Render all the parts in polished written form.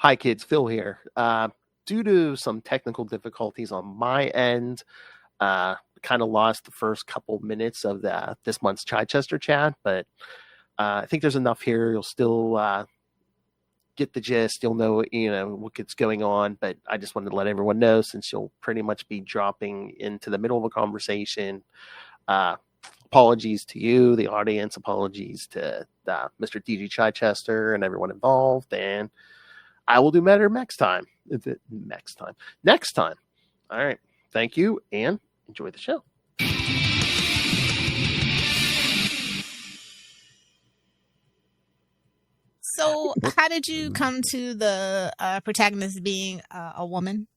Hi kids, Phil here. Due to some technical difficulties on my end, kind of lost the first couple minutes of this month's Chichester Chat, but I think there's enough here. You'll still get the gist. You'll know, what's going on, but I just wanted to let everyone know, since you'll pretty much be dropping into the middle of a conversation. Apologies to you, the audience. Apologies to Mr. DG Chichester and everyone involved, and I will do better next time. Next time. All right. Thank you, and enjoy the show. So, how did you come to the protagonist being a woman?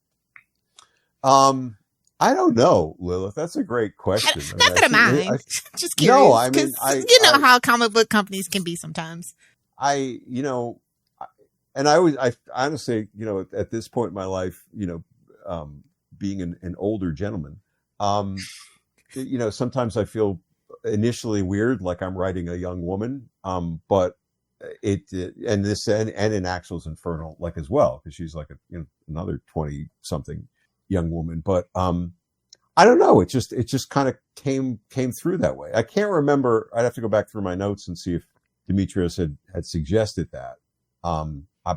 I don't know, Lilith. That's a great question. Not that I mind. Just curious. No, I mean, how comic book companies can be sometimes. I honestly, at this point in my life, being an older gentleman, sometimes I feel initially weird, like I'm writing a young woman, but and in Axels Infernal, like as well, because she's like another 20-something young woman, but I don't know. It just kind of came through that way. I can't remember. I'd have to go back through my notes and see if Demetrius had suggested that.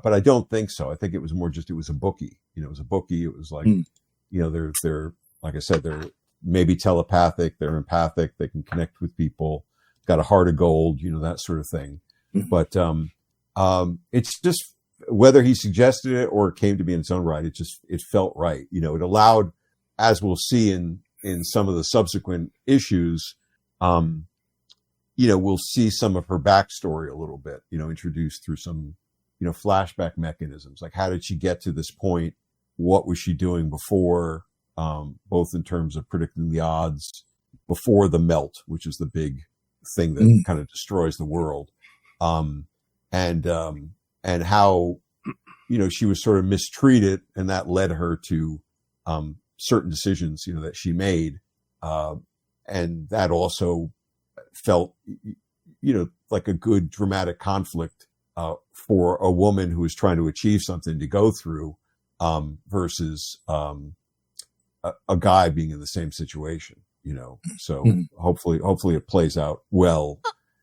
But I don't think so. I think it was more just, it was a bookie. It was a bookie. It was like, they're like I said, they're maybe telepathic, they're empathic, they can connect with people, got a heart of gold, that sort of thing. Mm-hmm. But it's just whether he suggested it or it came to me in its own right. It felt right. It allowed, as we'll see in some of the subsequent issues, we'll see some of her backstory a little bit, introduced through some, flashback mechanisms. Like, how did she get to this point? What was she doing before, both in terms of predicting the odds before the melt, which is the big thing that kind of destroys the world. And how, she was sort of mistreated, and that led her to, certain decisions, that she made. And that also felt, like a good dramatic conflict, for a woman who was trying to achieve something to go through, versus, a guy being in the same situation, so hopefully it plays out well.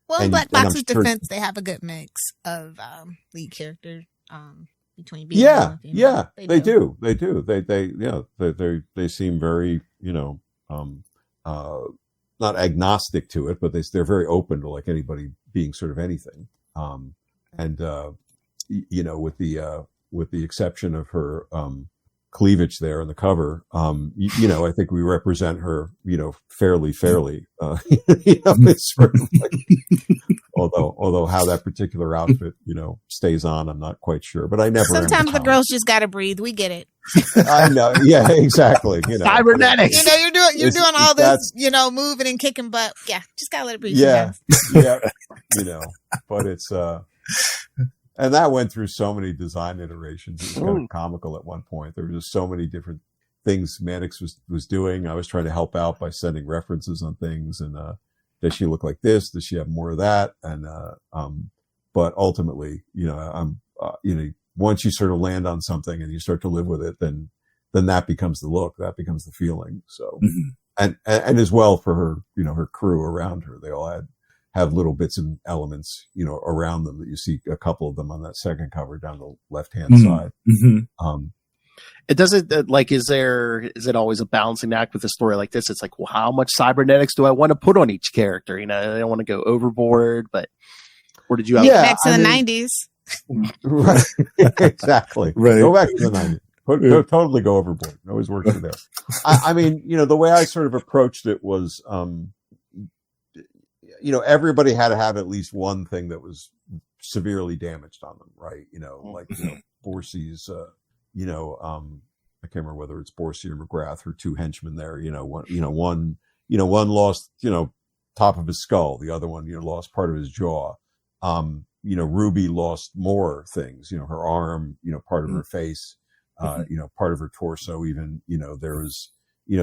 Well, in Black Box's defense, they have a good mix of, lead characters, between being male and female. They do. They seem very, not agnostic to it, but they're very open to like anybody being sort of anything. With the exception of her, cleavage there on the cover, I think we represent her, fairly, it's sort of like, although how that particular outfit, stays on, I'm not quite sure, but I never. Sometimes the girls just got to breathe. We get it. I know. Yeah, exactly. Cybernetics. You're doing all this, moving and kicking butt. Yeah. Just gotta let it breathe. Yeah. Yeah. But it's, and that went through so many design iterations. It was kind of comical at one point. There were just so many different things Mannix was doing. I was trying to help out by sending references on things. And does she look like this? Does she have more of that? And but ultimately, once you sort of land on something and you start to live with it, then that becomes the look, that becomes the feeling. So, and as well for her, her crew around her, they all have little bits and elements, around them that you see a couple of them on that second cover down the left-hand side. It doesn't is it always a balancing act with a story like this? It's like, well, how much cybernetics do I want to put on each character? I don't want to go overboard, or did you have back to the 90s? Right. Exactly. Right. Go back to the 90s. Totally go overboard. It always works for there. I mean, the way I sort of approached it was, everybody had to have at least one thing that was severely damaged on them, right? Borsi's, I can't remember whether it's Borsi or McGrath or two henchmen there, one lost, top of his skull. The other one, lost part of his jaw. Ruby lost more things, her arm, part of her face, part of her torso, even, there was,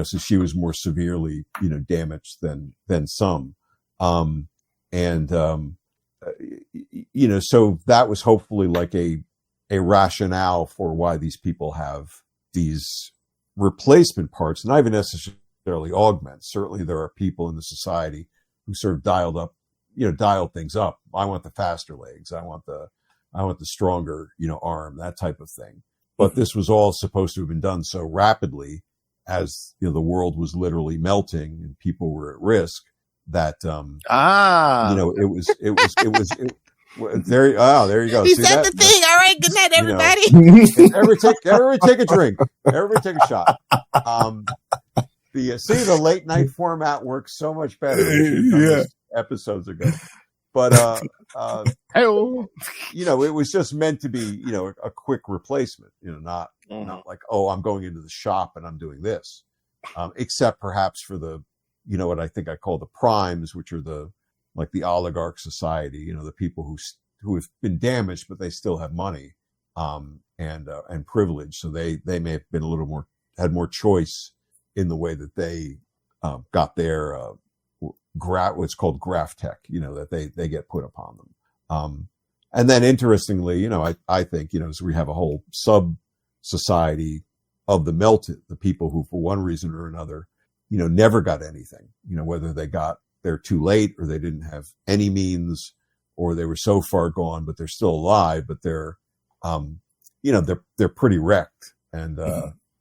so she was more severely, damaged than some. So that was hopefully like a a rationale for why these people have these replacement parts, not even necessarily augments. Certainly there are people in the society who sort of dialed things up. I want the faster legs. I want the stronger, arm, that type of thing. But this was all supposed to have been done so rapidly as, the world was literally melting and people were at risk that, there you go. He See said that? the thing. All right. Good night, everybody. Everybody take a drink. Everybody take a shot. The late night format works so much better. Yeah. Episodes ago. But, it was just meant to be, a quick replacement, not like, oh, I'm going into the shop and I'm doing this. Except perhaps for the, what I think I call the primes, which are the oligarch society, the people who have been damaged, but they still have money, and privilege. So they may have been had more choice in the way that they, got their, what's called graph tech, that they get put upon them. And then interestingly, I think, so we have a whole sub society of the melted, the people who for one reason or another, never got anything, whether they got there too late or they didn't have any means or they were so far gone, but they're still alive, but they're, they're pretty wrecked. And,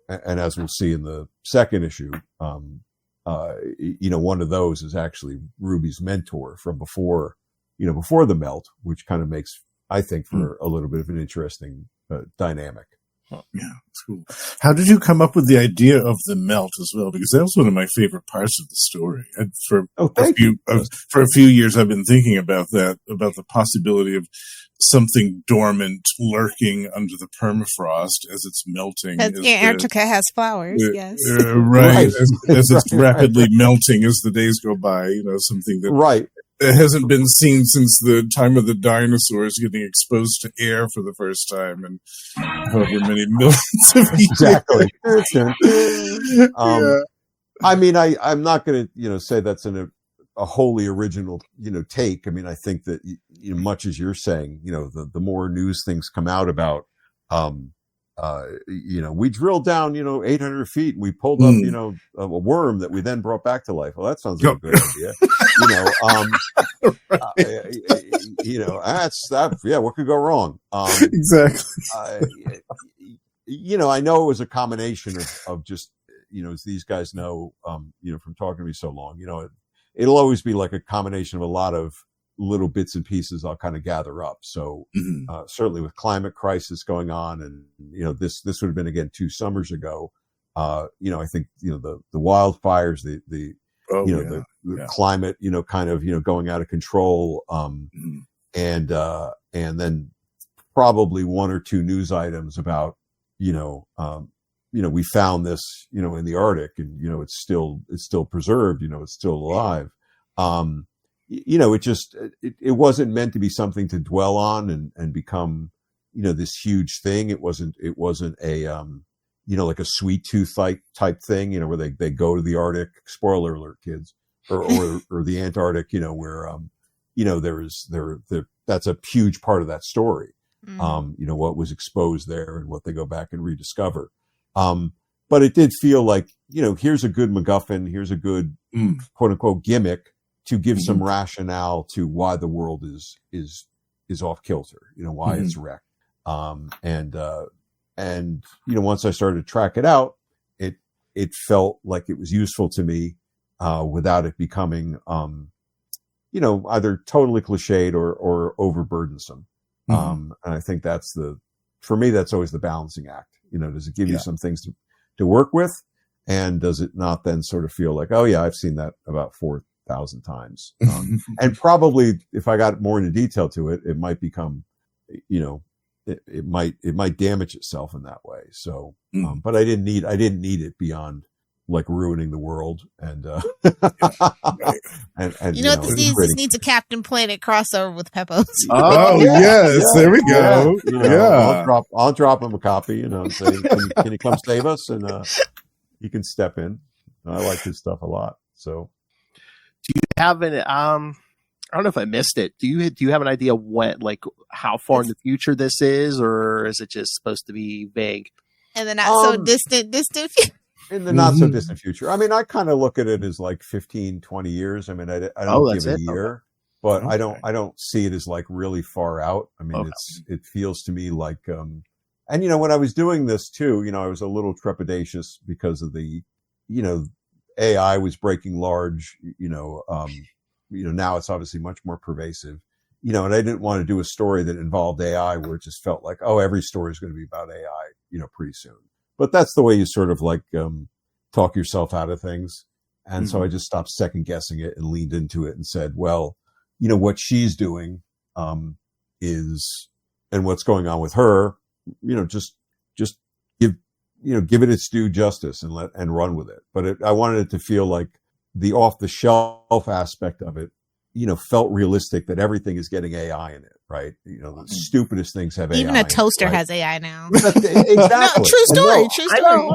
and as we'll see in the second issue, one of those is actually Ruby's mentor from before the melt, which kind of makes, I think, for a little bit of an interesting dynamic. Yeah, it's cool. How did you come up with the idea of the melt as well? Because that was one of my favorite parts of the story. And for a few years, I've been thinking about that, about the possibility of something dormant lurking under the permafrost as it's melting. Antarctica has flowers, yes. Right. As it's rapidly melting as the days go by, something that it hasn't been seen since the time of the dinosaurs getting exposed to air for the first time in however many millions of years. Exactly. I mean, I'm not going to, say that's a wholly original, take. I mean, I think that, much as you're saying, the more news things come out about, we drilled down, 800 feet and we pulled up, a worm that we then brought back to life. Well, that sounds like a good idea. That's that. Yeah. What could go wrong? Exactly. I know it was a combination of just, as these guys know, from talking to me so long, it'll always be like a combination of a lot of little bits and pieces I'll kind of gather up. So, certainly with climate crisis going on and, this would have been again 2 summers ago. I think, the wildfires, the climate, kind of, going out of control. And then probably 1 or 2 news items about, we found this, in the Arctic and, it's still preserved, it's still alive. It wasn't meant to be something to dwell on and become, this huge thing. It wasn't a, like a sweet tooth type thing, where they go to the Arctic, spoiler alert kids, or the Antarctic, where, that's a huge part of that story. What was exposed there and what they go back and rediscover. But it did feel like, here's a good MacGuffin, here's a good quote unquote gimmick to give some rationale to why the world is off kilter, why it's wrecked. Once I started to track it out, it felt like it was useful to me, without it becoming, either totally cliched or overburdensome. And I think for me, that's always the balancing act. Does it give you some things to work with? And does it not then sort of feel like, oh yeah, I've seen that about 4,000 times. And probably if I got more into detail to it, it might become, it might damage itself in that way. So, but I didn't need it beyond like ruining the world and and you know what this needs? This needs a Captain Planet crossover with Peppos. Yes, there we go. I'll drop him a copy, and say, can you come save us? And he can step in. I like his stuff a lot. So do you have an I don't know if I missed it. Do you have an idea what, like, how far in the future this is, or is it just supposed to be vague? And the not so distant future. In the not so distant future. I mean, I kind of look at it as like 15, 20 years. I mean, I don't give a year, but I don't see it as like really far out. I mean, it feels to me like, and you know, when I was doing this too, you know, I was a little trepidatious because of the, you know, AI was breaking large, you know, now it's obviously much more pervasive, you know, and I didn't want to do a story that involved AI where it just felt like, oh, every story is going to be about AI, you know, pretty soon. But that's the way you sort of like talk yourself out of things. And so I just stopped second guessing it and leaned into it and said, well, you know, what she's doing is, and what's going on with her, you know, just give it its due justice and run with it. But I wanted it to feel like the off the shelf aspect of it, you know, felt realistic that everything is getting AI in it, right? You know, the stupidest things have AI. Even a toaster has AI now. Exactly. No, true story. True story.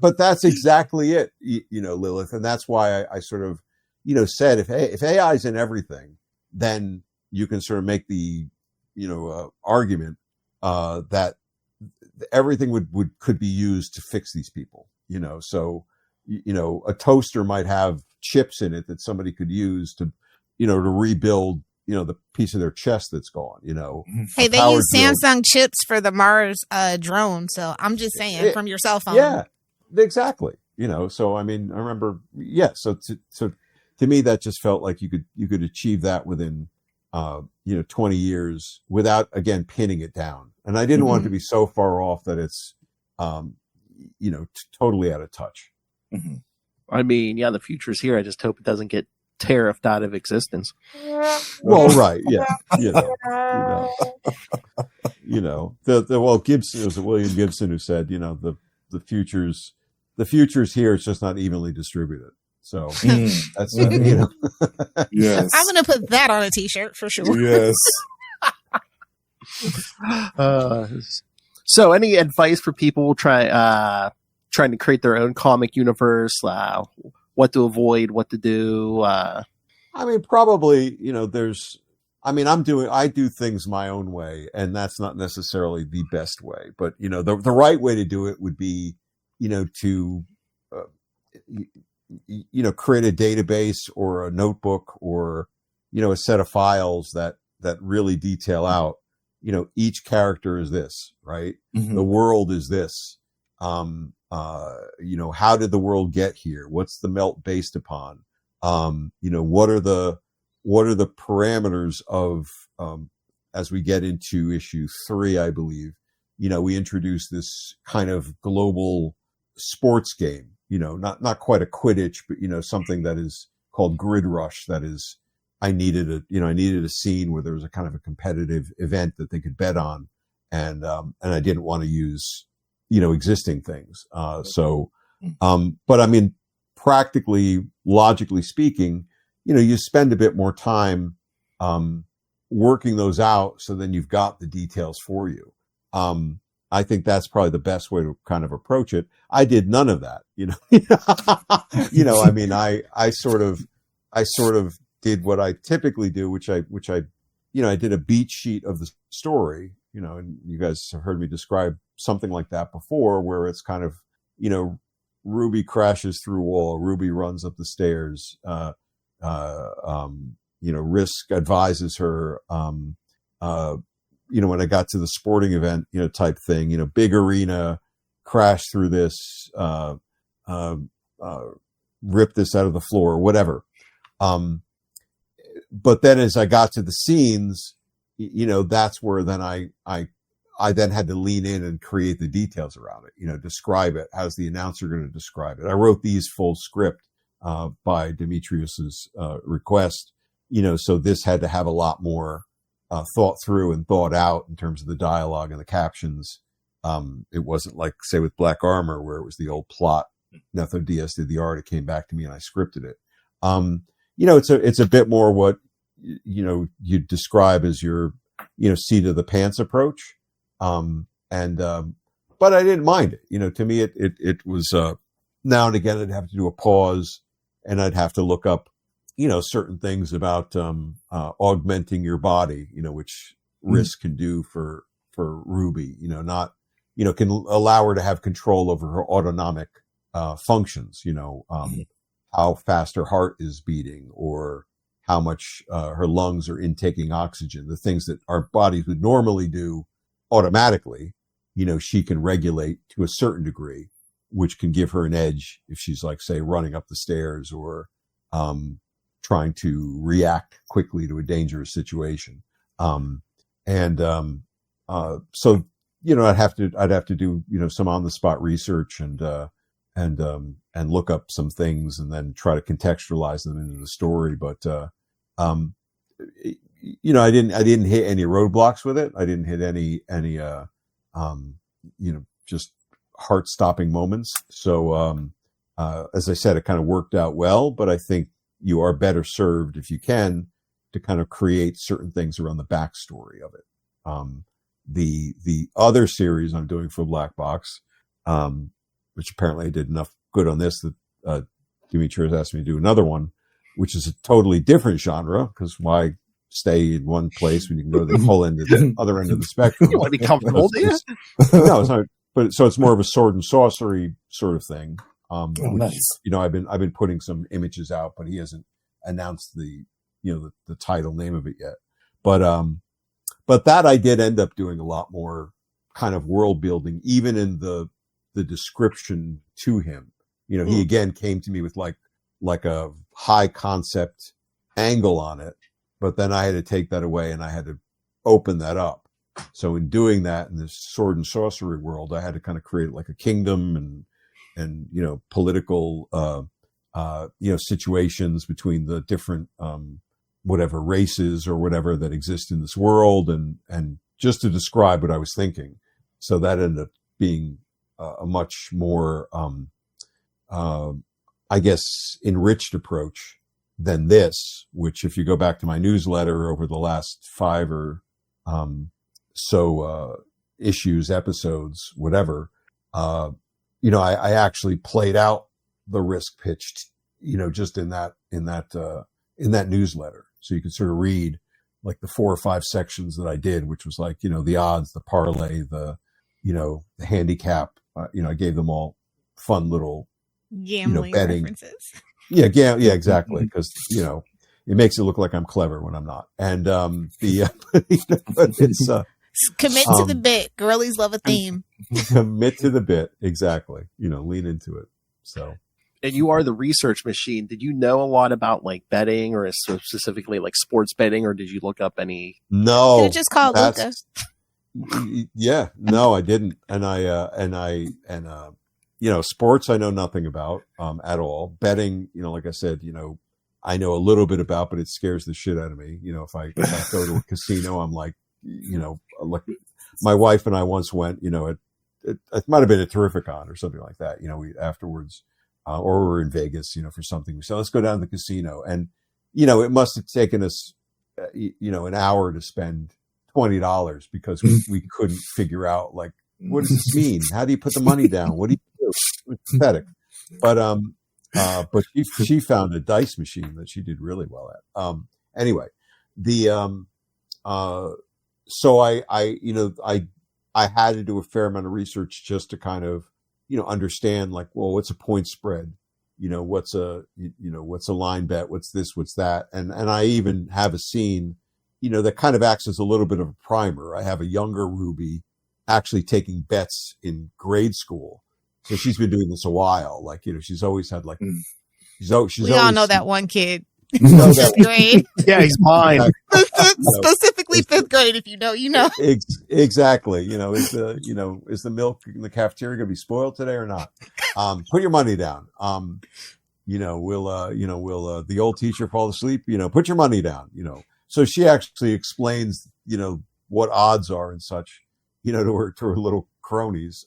But that's exactly it, you know, Lilith. And that's why I sort of, you know, said if AI is in everything, then you can sort of make the, you know, argument that everything could be used to fix these people, you know. So, you know, a toaster might have chips in it that somebody could use to, you know, to rebuild, you know, the piece of their chest that's gone, you know. Hey, they use Samsung chips for the Mars drone. So I'm just saying, from your cell phone. Yeah, exactly. You know, so I mean, I remember, so to me, that just felt like you could achieve that within, you know, 20 years without, again, pinning it down. And I didn't want it to be so far off that it's, you know, totally out of touch. I mean, yeah, the future's here. I just hope it doesn't get tariffed out of existence. Well, right, yeah, you know, Gibson, it was William Gibson who said, you know, the future's here. It's just not evenly distributed. So that's you know. Yes, I'm gonna put that on a T-shirt for sure. Yes. So, any advice for people trying to create their own comic universe? What to avoid, what to do? I mean, probably, you know, I do things my own way, and that's not necessarily the best way. But, you know, the right way to do it would be, you know, to, you know, create a database or a notebook or, you know, a set of files that really detail out, you know, each character is this, right? The world is this. You know, how did the world get here? What's the melt based upon? You know, what are the parameters of, as we get into issue 3, I believe, you know, we introduce this kind of global sports game, you know, not quite a Quidditch, but, you know, something that is called Grid Rush. That is, I needed a scene where there was a kind of a competitive event that they could bet on. And I didn't want to use, you know, existing things. But I mean, practically, logically speaking, you know, you spend a bit more time, working those out. So then you've got the details for you. I think that's probably the best way to kind of approach it. I did none of that, you know, you know, I mean, I sort of did what I typically do, which I, you know, I did a beat sheet of the story, you know, and you guys have heard me describe something like that before, where it's kind of, you know, Ruby crashes through a wall, Ruby runs up the stairs, you know, Rysk advises her, you know, when I got to the sporting event, you know, type thing, you know, big arena, crash through this, rip this out of the floor, whatever. But then as I got to the scenes, you know, that's where then I then had to lean in and create the details around it, you know, describe it. How's the announcer going to describe it? I wrote these full script, by Demetrius's, request, you know, so this had to have a lot more, thought through and thought out in terms of the dialogue and the captions. It wasn't like, say, with Black Armor, where it was the old plot. Netho Diaz did the art. It came back to me and I scripted it. You know, it's a bit more what, you know, you describe as your, you know, seat of the pants approach. But I didn't mind it. You know, to me, it was, now and again, I'd have to do a pause and I'd have to look up, certain things about augmenting your body, which Rysk can do for Ruby, can allow her to have control over her autonomic functions, how fast her heart is beating or how much her lungs are intaking oxygen, the things that our bodies would normally do automatically, she can regulate to a certain degree, which can give her an edge if she's like, say, running up the stairs or trying to react quickly to a dangerous situation. So I'd have to do, some on the spot research and look up some things and then try to contextualize them into the story. But, I didn't hit any roadblocks with it. I didn't hit any, just heart stopping moments. So, as I said, it kind of worked out well, but I think you are better served if you can to kind of create certain things around the backstory of it. The other series I'm doing for Black Box, which apparently I did enough good on this that Demetrius asked me to do another one, which is a totally different genre, because why stay in one place when you can go to the whole end of the other end of the spectrum? You want to be comfortable, do you? No, it's not. But so it's more of a sword and sorcery sort of thing. Which, nice. I've been putting some images out, but he hasn't announced the title name of it yet. But that I did end up doing a lot more kind of world building, even in the description to him. He again came to me with like a high concept angle on it, but then I had to take that away and I had to open that up. So in doing that in this sword and sorcery world, I had to kind of create like a kingdom and political, situations between the different, whatever races or whatever that exist in this world and just to describe what I was thinking. So that ended up being a much more, I guess, enriched approach than this, which if you go back to my newsletter over the last 5 or issues, episodes, whatever, I actually played out the Rysk pitched, just in that newsletter. So you could sort of read like the 4 or 5 sections that I did, which was like, the odds, the parlay, the handicap, I gave them all fun little, gambling betting references. Yeah, exactly. Because, it makes it look like I'm clever when I'm not. And, but it's, commit to the bit. Girlies love a theme. Commit to the bit. Exactly. Lean into it. So. And you are the research machine. Did you know a lot about like betting or specifically like sports betting, or did you look up any? No. Could have just called Luca. Yeah, no, I didn't. And sports I know nothing about, at all. Betting, like I said, I know a little bit about, but it scares the shit out of me. If I go to a casino, I'm like, like my wife and I once went, it might've been a Terrificon or something like that. We afterwards, or we were in Vegas, for something. So let's go down to the casino. And, it must have taken us, an hour to spend $20 because we couldn't figure out, like, what does this mean? How do you put the money down? What do you do? It's pathetic. But she found a dice machine that she did really well at. Anyway, so I had to do a fair amount of research just to kind of, understand like, well, what's a point spread? What's a line bet? What's this? What's that? And I even have a scene, that kind of acts as a little bit of a primer. I have a younger Ruby actually taking bets in grade school. So she's been doing this a while. Like, she's always had like, we all know that one kid. Fifth grade. Yeah, he's mine. Specifically 5th grade. If you know, you know. Exactly. Is the milk in the cafeteria going to be spoiled today or not? Put your money down. Will the old teacher fall asleep? Put your money down. So she actually explains, what odds are and such, to her little cronies,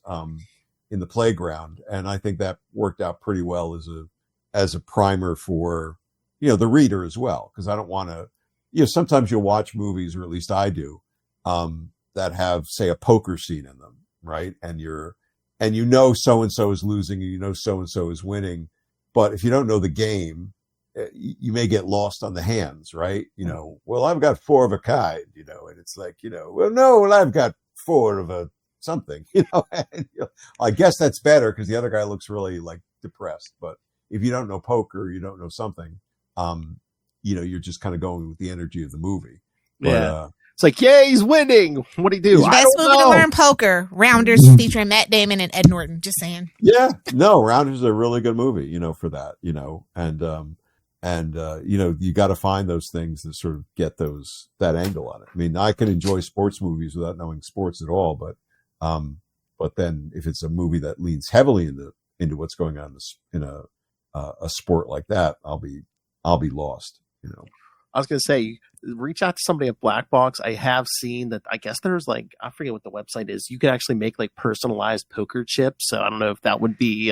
in the playground. And I think that worked out pretty well as a primer for, the reader as well. Cause I don't want to, sometimes you'll watch movies, or at least I do, that have, say, a poker scene in them. Right. And so-and-so is losing and so-and-so is winning. But if you don't know the game you may get lost on the hands, right? Well, I've got 4 of a kind, and it's like, well, I've got 4 of a something, and, I guess that's better because the other guy looks really like depressed. But if you don't know poker, you don't know something, you're just kind of going with the energy of the movie. But, it's like, yeah, he's winning. What'd he do? Best movie to learn poker. Rounders featuring Matt Damon and Ed Norton. Just saying. Yeah, no, Rounders is a really good movie, for that, and you got to find those things that sort of get that angle on it. I mean, I can enjoy sports movies without knowing sports at all, but then if it's a movie that leans heavily into what's going on in a sport like that, I'll be lost. I was going to say, reach out to somebody at Black Box. I have seen that. I guess there's I forget what the website is. You can actually make personalized poker chips. So I don't know if that would be.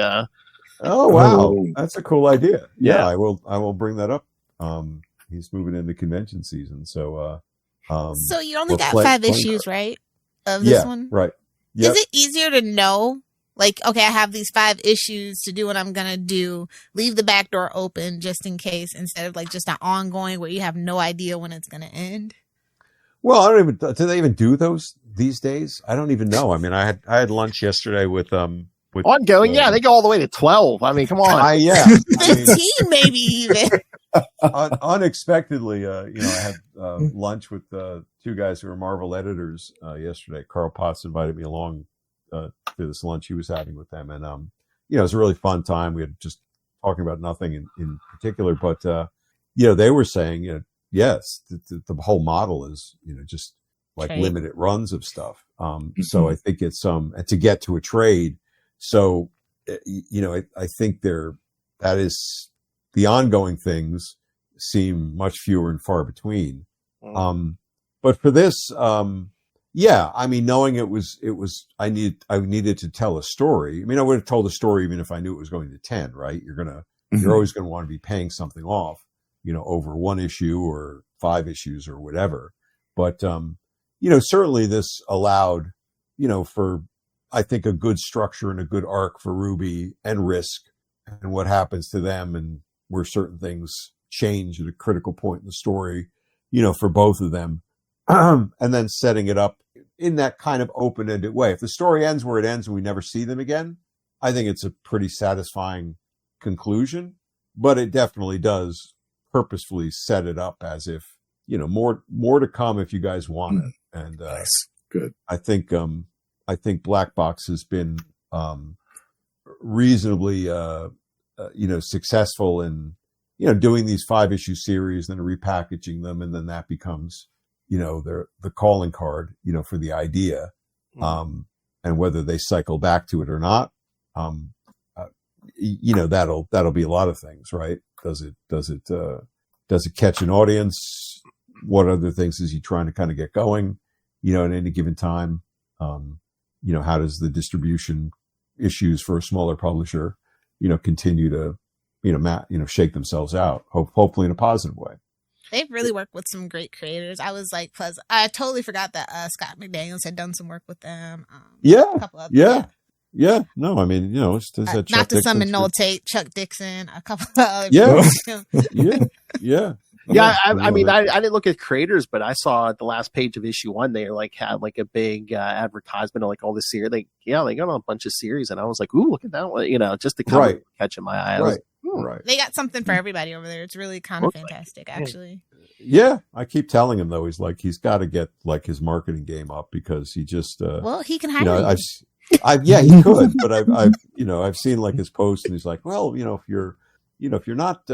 Oh wow, that's a cool idea. Yeah, I will bring that up. He's moving into convention season, so. So you only got 5 issues, right? Of this one, right? Yep. Is it easier to know? Okay, I have these 5 issues to do what I'm going to do. Leave the back door open just in case, instead of just an ongoing where you have no idea when it's going to end. Well, I don't even, do they even do those these days? I don't even know. I mean, I had lunch yesterday with ongoing. They go all the way to 12. I mean, come on. 15 maybe even. Unexpectedly, I had lunch with 2 guys who are Marvel editors yesterday. Carl Potts invited me along to this lunch he was having with them, and it was a really fun time. We had just talking about nothing in particular, but they were saying, yes, the whole model is just limited runs of stuff. So I think it's to get to a trade. So I think that is the ongoing things seem much fewer and far between. But for this, I mean, knowing it was, I needed to tell a story. I mean, I would have told a story even if I knew it was going to 10, right? You're always going to want to be paying something off, over 1 issue or 5 issues or whatever. But, certainly this allowed, for, I think, a good structure and a good arc for Ruby and Rysk and what happens to them and where certain things change at a critical point in the story, for both of them. And then setting it up in that kind of open-ended way. If the story ends where it ends and we never see them again, I think it's a pretty satisfying conclusion, but it definitely does purposefully set it up as if, more to come if you guys want it. And, nice. Good. I think Black Box has been, reasonably, successful in, doing these 5-issue series and repackaging them. And then that becomes, the calling card, for the idea, and whether they cycle back to it or not, that'll be a lot of things, right? Does it catch an audience? What other things is he trying to kind of get going, at any given time? How does the distribution issues for a smaller publisher, continue to, shake themselves out, hopefully in a positive way. They've really worked with some great creators. I was I totally forgot that Scott McDaniels had done some work with them. A couple of Yeah. No, I mean, it's not to summon Noel Tate, Chuck Dixon, a couple of other people. Yeah, I mean, I didn't look at creators, but I saw at the last page of issue 1, they had a big advertisement of all the series. They got a bunch of series, and I was like, ooh, look at that one, just the cover catching my eye. Right. They got something for everybody over there. It's really kind of fantastic, actually. Yeah, I keep telling him though, he's got to get his marketing game up because he just well, he can hire you. He could, but I've seen his posts, and he's like, well, if you're not,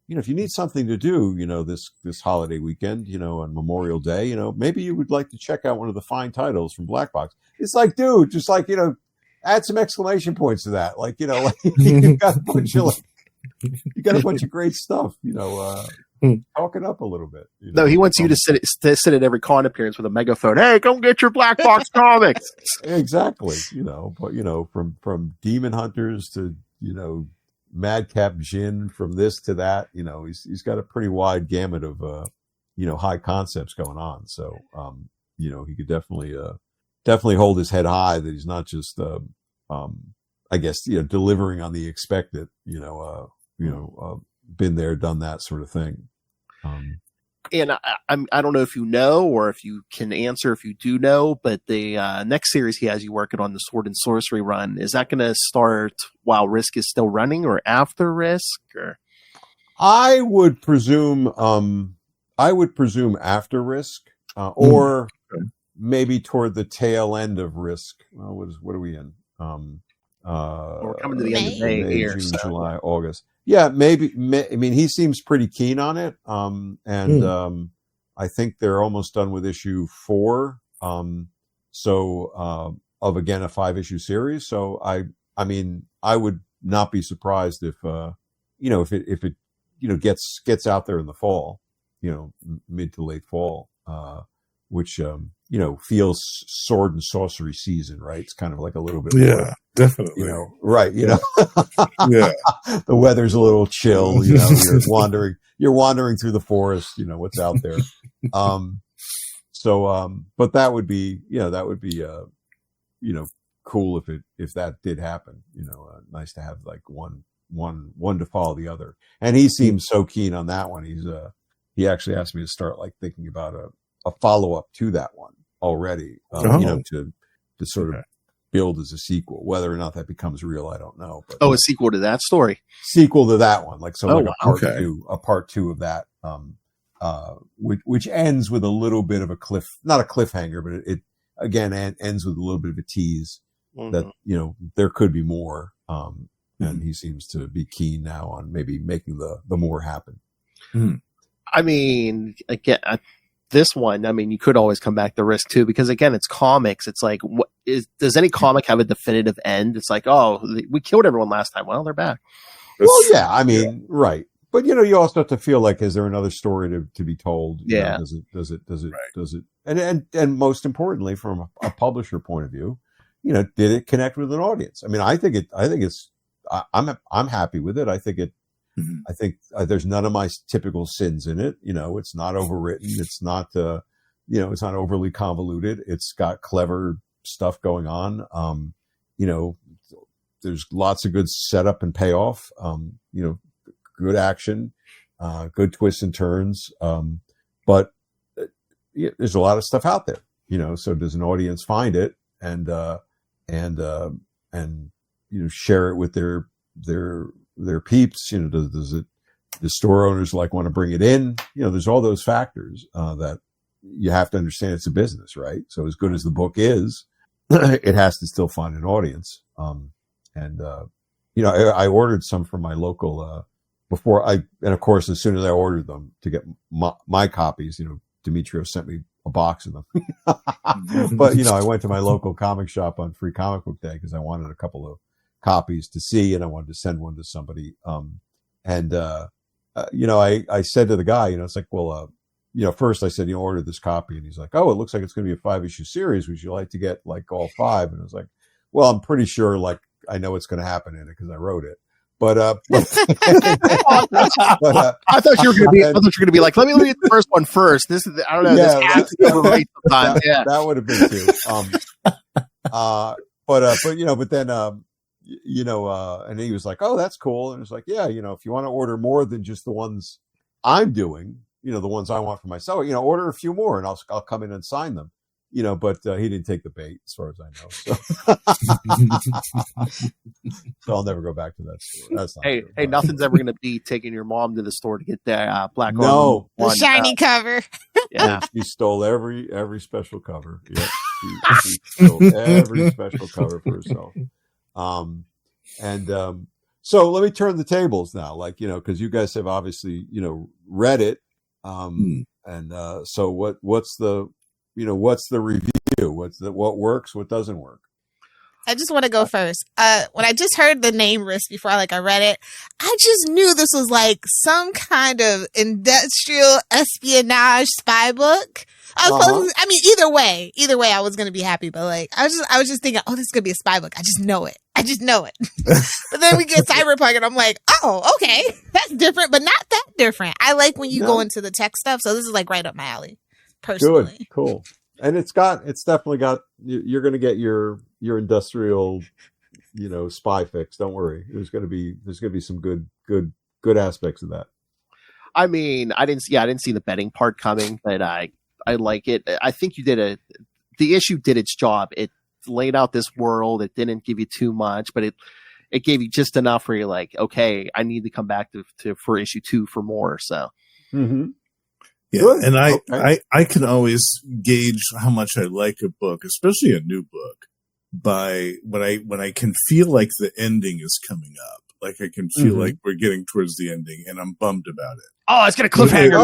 if you need something to do, this holiday weekend, on Memorial Day, maybe you would like to check out one of the fine titles from Black Box. It's like, dude, just add some exclamation points to that. You've got a bunch of great stuff, talk it up a little bit. No, he wants you to sit at every con appearance with a megaphone. Hey, come get your Black Box comics. Exactly. But from Demon Hunters to, Madcap Jin, from this to that, he's got a pretty wide gamut of, high concepts going on. So, he could definitely hold his head high that he's not just, I guess, delivering on the expected, been there, done that sort of thing. And I don't know if you know, or if you can answer if you do know, but the next series he has you working on, the Sword and Sorcery run, is that going to start while Rysk is still running or after Rysk? Or? I would presume after Rysk, or maybe toward the tail end of Rysk. What are we in? We're coming to the end of May here, June, July, August. Yeah, maybe. I mean, he seems pretty keen on it, and I think they're almost done with issue 4. So of again a 5-issue series. So I mean, I would not be surprised if if it gets out there in the fall, mid to late fall, which feels sword and sorcery season, right? It's kind of like a little bit more, definitely, right? Yeah. The weather's a little chill, you're wandering through the forest, what's out there. But that would be cool if that did happen, nice to have like one to follow the other. And he seems so keen on that one. He actually asked me to start like thinking about a follow-up to that one already, to sort of build as a sequel. Whether or not that becomes real, I don't know. But, a sequel to that story. Sequel to that one, like a part two of that, which ends with a little bit of a not a cliffhanger, but it again ends with a little bit of a tease that there could be more. And he seems to be keen now on maybe making the more happen. I mean, again, this one, I mean, you could always come back to Rysk too, because again, it's comics. It's like, does any comic have a definitive end? It's like, oh, we killed everyone last time. Well, they're back. Well, yeah, I mean, right. But you also have to feel like, is there another story to be told? Yeah. Does it? And most importantly, from a publisher point of view, did it connect with an audience? I mean, I think it's. I'm happy with it. I think it. I think there's none of my typical sins in it. It's not overwritten. It's not, it's not overly convoluted. It's got clever stuff going on. There's lots of good setup and payoff. Good action, good twists and turns. But there's a lot of stuff out there. So does an audience find it and share it with their peeps? Does the store owners want to bring it in? There's all those factors that you have to understand. It's a business, right? So as good as the book is, it has to still find an audience. I ordered some from my local and of course, as soon as I ordered them to get my copies, Demetrio sent me a box of them. But I went to my local comic shop on Free Comic Book Day because I wanted a couple of copies to see, and I wanted to send one to somebody. I said to the guy, it's like, well, first I said, order this copy. And he's like, oh, it looks like it's going to be a 5-issue series. Would you like to get all 5? And I was like, well, I'm pretty sure I know what's going to happen in it because I wrote it. But I thought you were going to be like, let me read the first one first. This is, I don't know. Yeah, this has to be overweight sometimes. Yeah. That would have been too. But then, and he was like, oh, that's cool. And it's like, yeah, if you want to order more than just the ones I'm doing, the ones I want for myself, order a few more and I'll come in and sign them, but he didn't take the bait as far as I know. So I'll never go back to that store. That's not true, hey, nothing's ever going to be taking your mom to the store to get the Black No. The shiny cover. Yeah. She stole every special cover. Yep. She stole every special cover for herself. So let me turn the tables now, because you guys have obviously, read it. So what's the review? What works? What doesn't work? I just want to go first. When I just heard the name Rysk before I read it, I just knew this was some kind of industrial espionage spy book. I mean, either way, I was going to be happy, but I was just thinking, oh, this is going to be a spy book. I just know it. But then we get cyberpunk and I'm like, oh, okay, that's different, but not that different. I like when you go into the tech stuff. So this is right up my alley, personally. Good, cool. And it's definitely got, you're going to get your industrial, spy fix. Don't worry. There's going to be some good good aspects of that. I mean, I didn't see the betting part coming, but I like it. I think the issue did its job. It laid out this world. It didn't give you too much, but it gave you just enough where you're like, okay, I need to come back to for issue 2 for more. So. Mm-hmm. Yeah, good. And I can always gauge how much I like a book, especially a new book, by when I can feel like the ending is coming up. Like I can feel like we're getting towards the ending, and I'm bummed about it. Oh, it's gonna cliffhanger.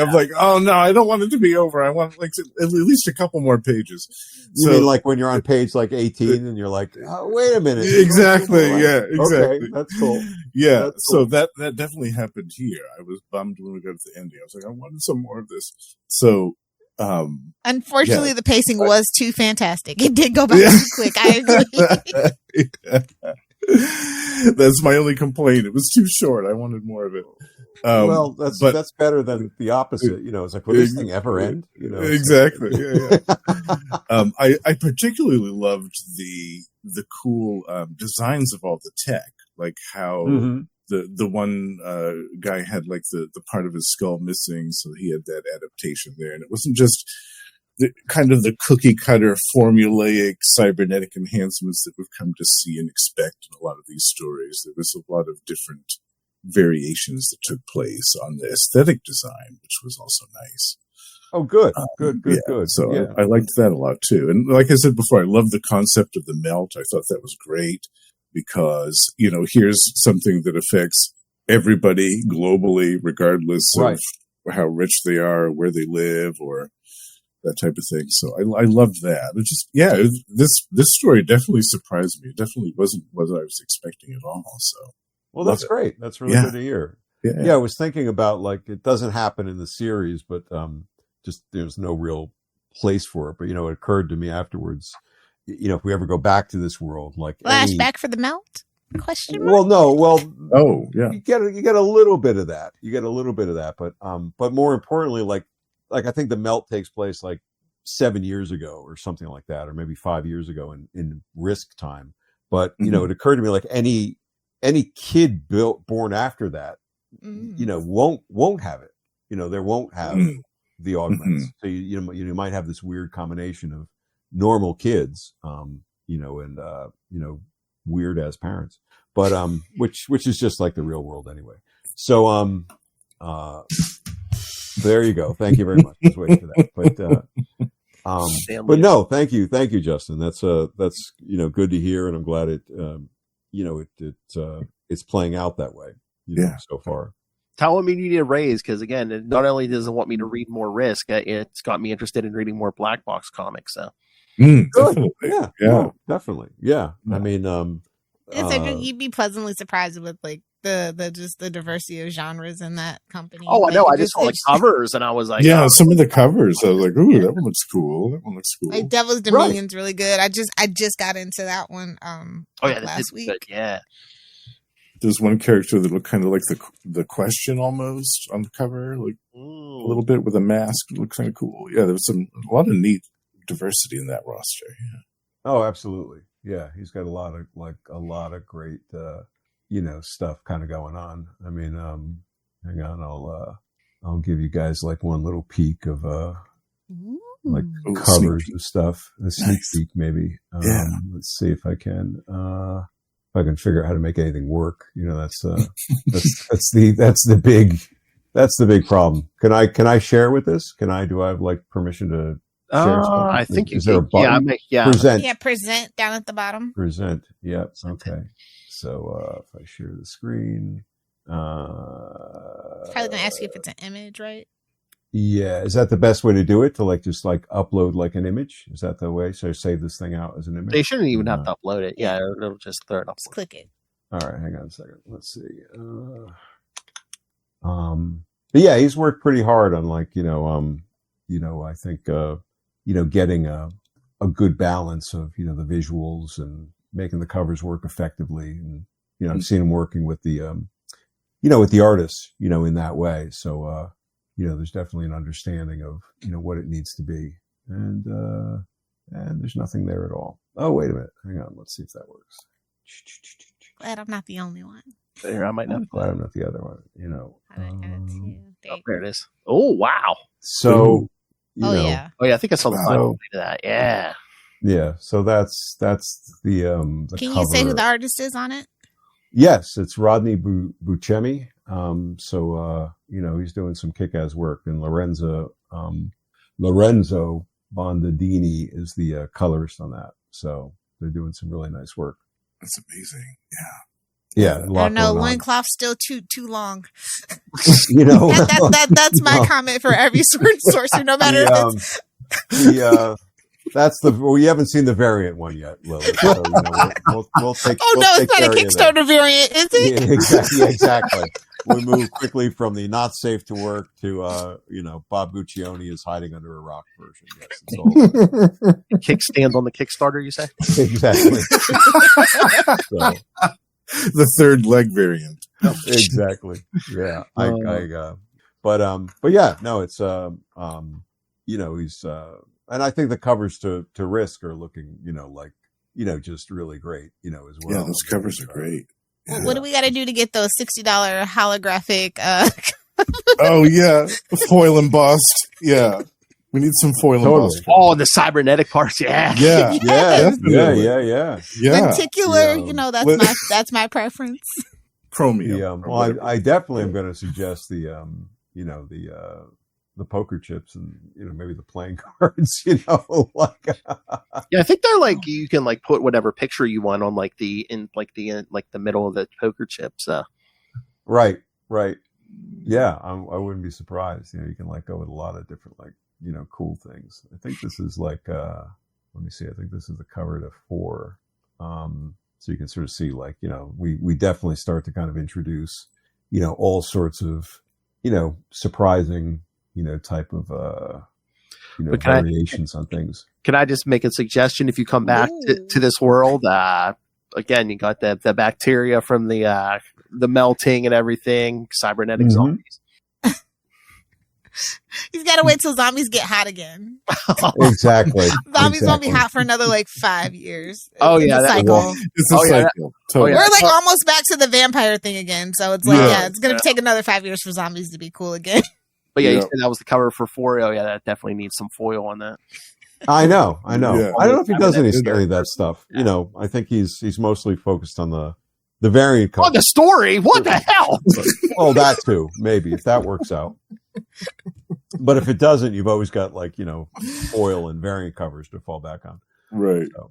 I'm like, oh no, I don't want it to be over. I want like at least a couple more pages. You mean like when you're on page like 18 and you're like, oh, wait a minute. Exactly. Yeah. Exactly. Okay, that's cool. Yeah. That's cool. So that definitely happened here. I was bummed when we got to the ending. I was like, I wanted some more of this. So. Unfortunately, the pacing was too fantastic. It did go by too quick. I agree. That's my only complaint. It was too short. I wanted more of it. Well, that's better than the opposite. You know, it's like, will this thing ever end? You know, exactly. I particularly loved the cool designs of all the tech, like how the one guy had like the part of his skull missing, so he had that adaptation there, and it wasn't just the kind of the cookie cutter formulaic cybernetic enhancements that we've come to see and expect in a lot of these stories. There was a lot of different variations that took place on the aesthetic design, which was also nice. Oh, good. Good. So yeah. I liked that a lot too. And like I said before, I love the concept of the melt. I thought that was great because, you know, here's something that affects everybody globally, regardless of how rich they are, or where they live, or that type of thing. So I loved that. It just, this story definitely surprised me. It definitely wasn't what I was expecting at all. So. Well, that's great. That's really good to hear. Yeah, I was thinking about like it doesn't happen in the series, but just there's no real place for it. But you know, it occurred to me afterwards. You know, if we ever go back to this world, like flashback for the melt? Question mark? Well, no. Well, you get a little bit of that. You get a little bit of that, but more importantly, like I think the melt takes place like 7 years ago or something like that, or maybe 5 years ago in Rysk time. But you know, it occurred to me like any kid born after that, you know, won't have it. You know, they won't have the augments. So you might have this weird combination of normal kids, you know, and you know, weird as parents, but which is just like the real world anyway. So there you go. Thank you very much. I was waiting for that, but no, thank you, Justin. That's you know, good to hear, and I'm glad it. You know, it's playing out that way, you know, so far. Tell me you need a raise, because again, it not only does it want me to read more Rysk, it's got me interested in reading more Black Box comics. So, definitely. Yeah, definitely. Yeah, I mean, you'd be pleasantly surprised with like the diversity of genres in that company. Oh, I know. I just saw the covers, and I was like, some of the covers. I was like, ooh, that one looks cool. That one looks cool. Like Devil's Dominion's really good. I just got into that one. Last week. Good. Yeah. There's one character that looked kind of like the Question almost on the cover, like a little bit with a mask. It looked kind of cool. Yeah, there was a lot of neat diversity in that roster. Yeah. Oh, absolutely. Yeah, he's got a lot of great, you know, stuff kind of going on. I mean, hang on, I'll give you guys like one little peek of like covers and stuff. A sneak peek, maybe. Let's see if I can. If I can figure out how to make anything work, you know, that's the big problem. Can I share with this? Do I have like permission to share stuff? I think is there a button? Present. Yeah, present down at the bottom. Present. Yeah. Okay. So if I share the screen, probably gonna ask you if it's an image, right? Yeah. Is that the best way to do it? To like just like upload like an image? Is that the way? So save this thing out as an image? They shouldn't even have to upload it. Yeah, it'll just throw it up. Just click it. All right, hang on a second. Let's see. But yeah, he's worked pretty hard on like, I think, getting a good balance of, the visuals and making the covers work effectively. And, I've seen him working with the, with the artists, in that way. So, there's definitely an understanding of, what it needs to be. And there's nothing there at all. Oh, wait a minute. Hang on. Let's see if that works. Glad I'm not the only one. There, I might not. I'm glad I'm not the other one. There it is. Oh wow. So, Oh yeah. Oh yeah, I think I saw the final Wow. plate of that. Yeah. yeah. So that's the Can cover. you say who the artist is on it? Yes, it's Rodney Buscemi. He's doing some kick-ass work, and Lorenzo Bondadini is the colorist on that. So they're doing some really nice work. That's amazing. Yeah. Yeah, I don't know. Loincloth's still too long. That's my comment for every source. No matter if it's we haven't seen the variant one yet, Lily. So, we'll take. Oh no, it's not a Kickstarter variant, is it? Yeah, exactly. We move quickly from the not safe to work to Bob Guccione is hiding under a rock version. Yes, it's all Kickstand on the Kickstarter, you say? exactly. So, The third leg variant. exactly. Yeah. But yeah, no, it's he's and I think the covers to Rysk are looking, just really great, as well. Yeah, those covers are great. Yeah. What do we got to do to get those $60 holographic? Oh yeah, foil embossed. Yeah, we need some foil embossed. Oh, the cybernetic parts. Yeah. Yeah, Yeah. yeah. Particular, Yeah. that's my preference. Chromium. I definitely am going to suggest the poker chips and maybe the playing cards. Yeah, I think they're like you can like put whatever picture you want on the middle of the poker chips. Right. Yeah, I wouldn't be surprised. You can go with a lot of different cool things. I think this is let me see. I think this is the cover to 4. So you can sort of see we definitely start to kind of introduce all sorts of surprising type of variations on things. Can I just make a suggestion? If you come back to this world, again, you got the bacteria from the melting and everything, cybernetic zombies. He's got to wait till zombies get hot again. Exactly. Zombies won't be hot for another 5 years. Oh yeah, it's a cycle. It's a cycle. Totally. We're almost back to the vampire thing again. So it's it's going to take another 5 years for zombies to be cool again. But yeah, you said that was the cover for 4. Oh yeah, that definitely needs some foil on that. I know. Yeah. I don't know if he does any of that stuff. I think he's mostly focused on the variant cover. On the story? What the hell? Oh, that too. Maybe if that works out. But if it doesn't, you've always got foil and variant covers to fall back on. Right. So.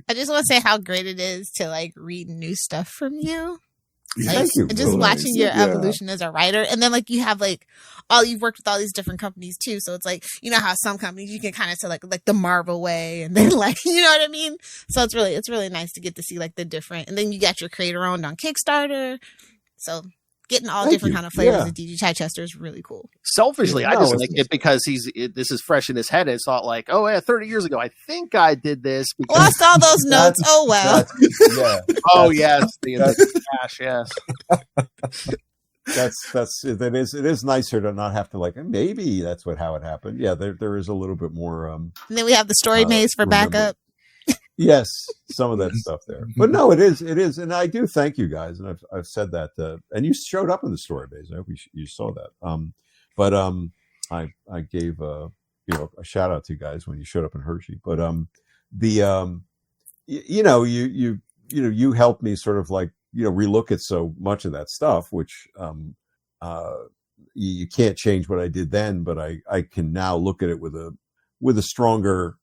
I just want to say how great it is to read new stuff from you. Thank you. Just watching your evolution as a writer, and then you have you've worked with all these different companies too. So it's how some companies you can kind of say like the Marvel way, and then you know what I mean. So it's really nice to get to see the different, and then you got your creator owned on Kickstarter. So getting all different kind of flavors of DG Chichester is really cool. Selfishly, I just like it because this is fresh in his head. It's not 30 years ago, I think I did this. Lost all those notes. Oh well. Oh yes, the cash. Yes. It is nicer to not have to maybe that's how it happened. Yeah, there is a little bit more. And then we have the story maze for backup. Yes, some of that stuff there, but no, it is, and I do thank you guys, and I've said that, and you showed up in the story base. I hope you saw that. But I gave a shout out to you guys when you showed up in Hershey. But you helped me sort of relook at so much of that stuff, which you can't change what I did then, but I can now look at it with a stronger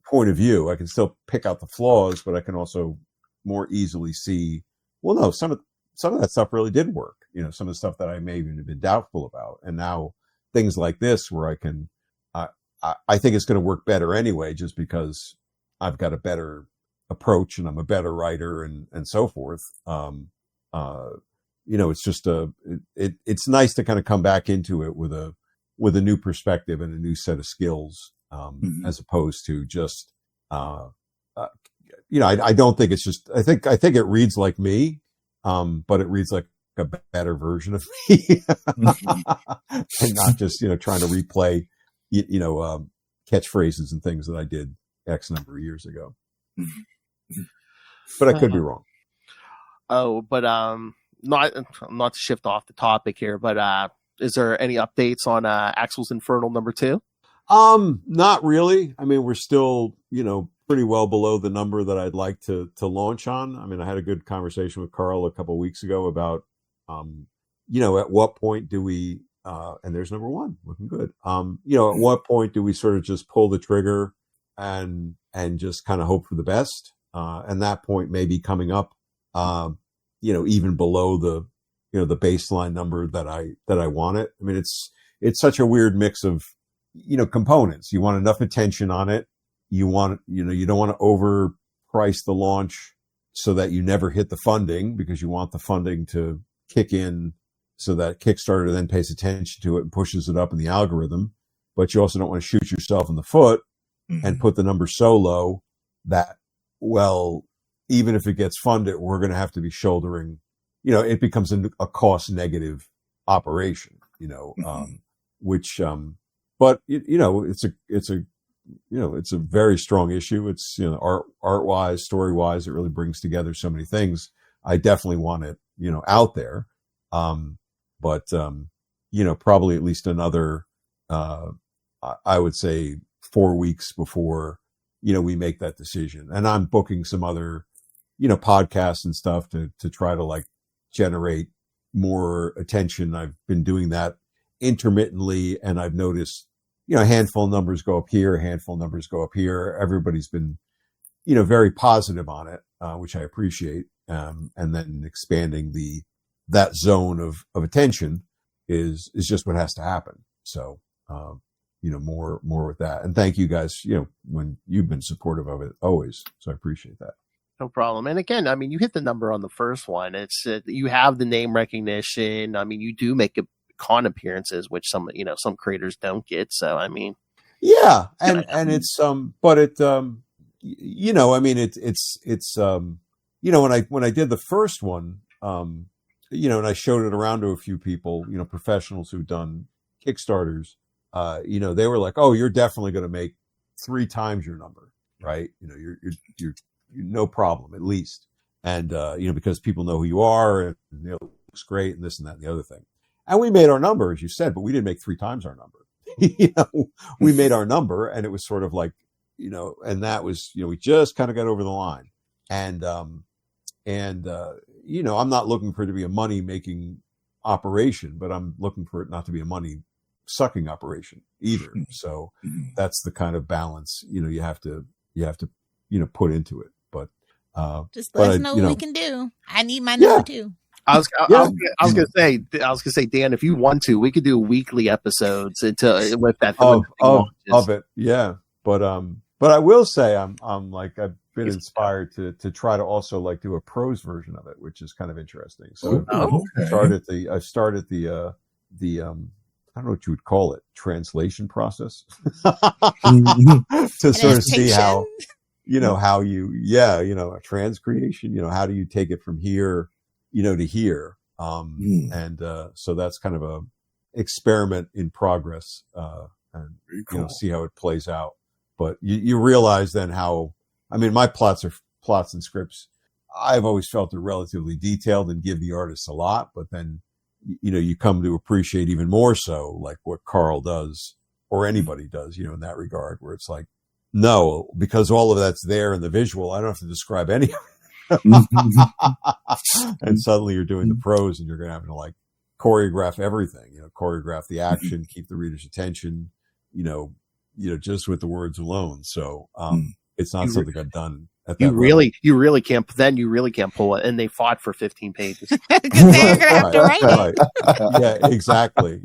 point of view. I can still pick out the flaws, but I can also more easily see, well, no, some of that stuff really did work. Some of the stuff that I may even have been doubtful about. And now things like this where I can, I think it's going to work better anyway, just because I've got a better approach and I'm a better writer and so forth. It's just it's nice to kind of come back into it with a new perspective and a new set of skills. As opposed to just, I don't think it's just, I think it reads like me, but it reads like a better version of me and not just, trying to replay, catchphrases and things that I did X number of years ago. But I could be wrong. Oh, but not to shift off the topic here, but is there any updates on Axels Infernal #2? Not really. I mean, we're still, pretty well below the number that I'd like to launch on. I mean, I had a good conversation with Carl a couple of weeks ago about, at what point do we, and there's #1 looking good. At what point do we sort of just pull the trigger and just kind of hope for the best? And that point may be coming up, even below the baseline number that I want it. I mean, it's such a weird mix of, components. You want enough attention on it. You want, you don't want to overprice the launch so that you never hit the funding, because you want the funding to kick in so that Kickstarter then pays attention to it and pushes it up in the algorithm. But you also don't want to shoot yourself in the foot and put the number so low that, well, even if it gets funded, we're going to have to be shouldering, it becomes a cost negative operation, but it's a very strong issue. It's, art wise, story wise, it really brings together so many things. I definitely want it, out there. But probably at least another, I would say 4 weeks before, we make that decision. And I'm booking some other, podcasts and stuff to try to generate more attention. I've been doing that intermittently, and I've noticed, a handful of numbers go up here, a handful of numbers go up here. Everybody's been, very positive on it, which I appreciate. And then expanding that zone of attention is just what has to happen. So, more with that. And thank you guys, when you've been supportive of it always. So I appreciate that. No problem. And again, I mean, you hit the number on the first one. It's you have the name recognition. I mean, you do make con appearances, which some creators don't get. So, I mean, yeah. And it's, but it, I mean, it's, when I did the first one, and I showed it around to a few people, professionals who've done Kickstarters, they were like, oh, you're definitely going to make 3 times your number, right? You're no problem, at least. And, because people know who you are, and it looks great, and this and that and the other thing. And we made our number, as you said, but we didn't make 3 times our number. We made our number, and it was sort of like, and that was, we just kind of got over the line. And I'm not looking for it to be a money making operation, but I'm looking for it not to be a money sucking operation either. So that's the kind of balance, you have to, put into it. But, just let us know what we can do. I need my number too. I was gonna say, Dan, if you want to, we could do weekly episodes with that of it. Yeah. But I will say I've been inspired to try to also do a prose version of it, which is kind of interesting. So I started the I don't know what you would call it, translation process to sort of see how, how you, a transcreation, how do you take it from here, to here. And so that's kind of a experiment in progress, and cool. See how it plays out. But you realize then how, I mean, my plots and scripts, I've always felt they're relatively detailed and give the artists a lot, but then, you come to appreciate even more so what Carl does, or anybody does, in that regard, where it's like, no, because all of that's there in the visual, I don't have to describe any of it. And suddenly you're doing the prose, and you're going to have to choreograph everything, choreograph the action, keep the reader's attention, just with the words alone. So, it's not something I've done. You really can't pull it. And they fought for 15 pages. They're going to have to write it. Yeah, exactly.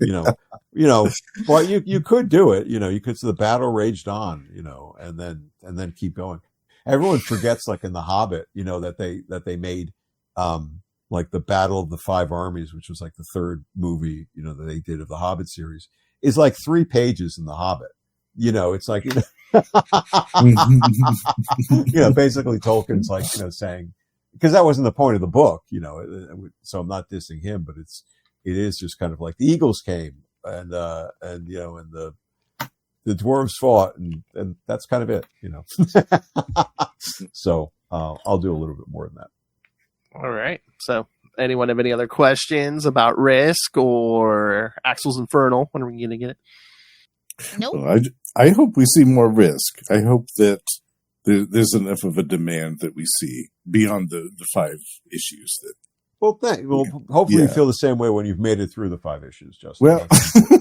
Well, you could do it. You could. So the battle raged on. And then keep going. Everyone forgets, in The Hobbit, that they made, the Battle of the Five Armies, which was the 3rd movie, that they did of the Hobbit series, is 3 pages in The Hobbit. It's basically Tolkien's saying, because that wasn't the point of the book, so I'm not dissing him, but it is just kind of the Eagles came and the dwarves fought, and that's kind of it, So, I'll do a little bit more than that. All right. So, anyone have any other questions about Rysk or Axels Infernal? When are we going to get it? Nope. Well, I hope we see more Rysk. I hope that there's enough of a demand that we see beyond the 5 issues that. Well, hopefully you feel the same way when you've made it through the 5 issues, Justin. Well,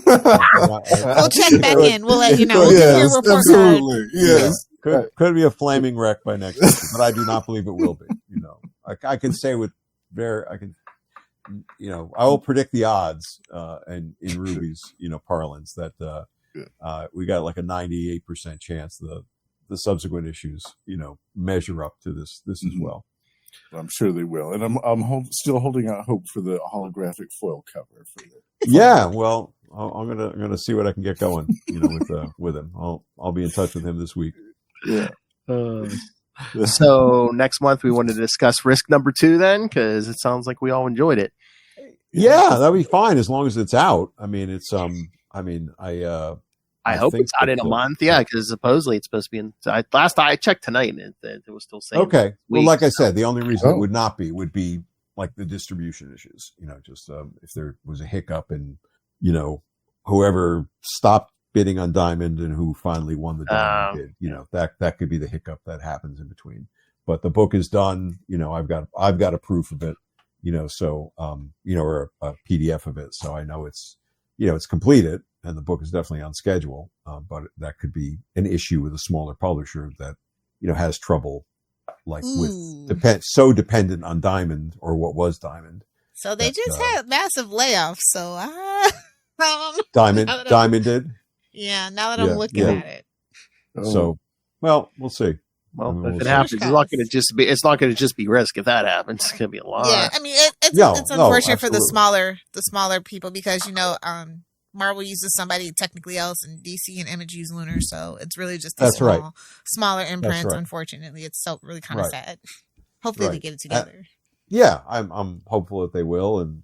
we'll check back in. We'll let you know. We'll give you a report absolutely. Yes. Could be a flaming wreck by next week, but I do not believe it will be. I can say I will predict the odds, and in Ruby's, parlance that, we got like a 98% chance the subsequent issues, measure up to this as well. I'm sure they will, and I'm still holding out hope for the holographic foil cover. Yeah, well, I'm gonna see what I can get going, with him. I'll be in touch with him this week. Yeah. So next month we wanted to discuss Rysk number 2 then, because it sounds like we all enjoyed it. Yeah, that'd be fine as long as it's out. I mean, it's I hope it's out in a month. Yeah, because supposedly it's supposed to be in. Last I checked tonight, and it was still saying. Okay. Well, like I said, the only reason it would not be would be like the distribution issues. Just if there was a hiccup and whoever stopped bidding on Diamond and who finally won the Diamond bid. That could be the hiccup that happens in between. But the book is done. I've got a proof of it. So or a PDF of it, so I know it's completed. And the book is definitely on schedule, but that could be an issue with a smaller publisher that, has trouble, like so dependent on Diamond or what was Diamond. So they just had massive layoffs. So Diamond did. Yeah, now that I'm looking at it. So, well, we'll see. Well, if it happens, it's not going to just be Rysk. If that happens, it's going to be a lot. Yeah, I mean, it's unfortunate for the smaller people because Marvel uses somebody technically else, and DC and Image use Lunar, so it's really just the smaller imprints. Right. Unfortunately, it's so really kind of sad. Hopefully, they get it together. Yeah, I'm hopeful that they will, and